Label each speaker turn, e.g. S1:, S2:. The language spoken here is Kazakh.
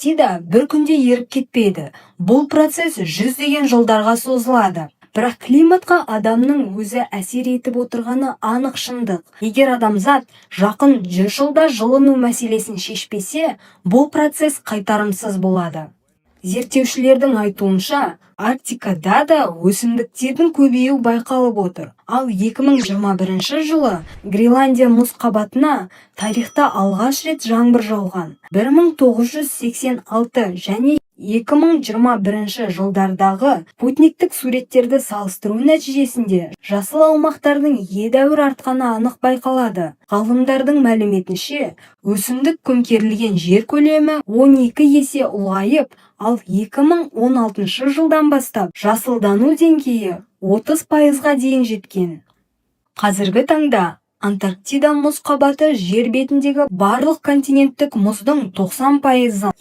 S1: Антарктида бір күнде еріп кетпейді. Бұл процесс жүздеген жылдарға созылады. Бірақ климатқа адамның өзі әсер етіп отырғаны анық шындық. Егер адамзат жақын 100 жылда жылыну мәселесін шешпесе, бұл процесс қайтарымсыз болады. Зерттеушілердің айтуынша, Арктикада да өсімдіктердің көбеюі байқалып отыр. Ал 2021 жылы Гренландия мұз қабатына тарихта алғаш рет жаңбыр жауған. 1986 және 2021 жылдардағы спутниктік суреттерді салыстыру нәтижесінде жасыл аумақтардың едәуір артқаны анық байқалады. Ғалымдардың мәліметінше, өсімдік көмкерілген жер көлемі 12 есе ұлғайып, ал 2016 жылдан бастап жасылдану деңгейі 30%-ға дейін жеткен. Қазіргі таңда Антарктида мұз қабаты жер бетіндегі барлық континенттік мұздың 90%-ын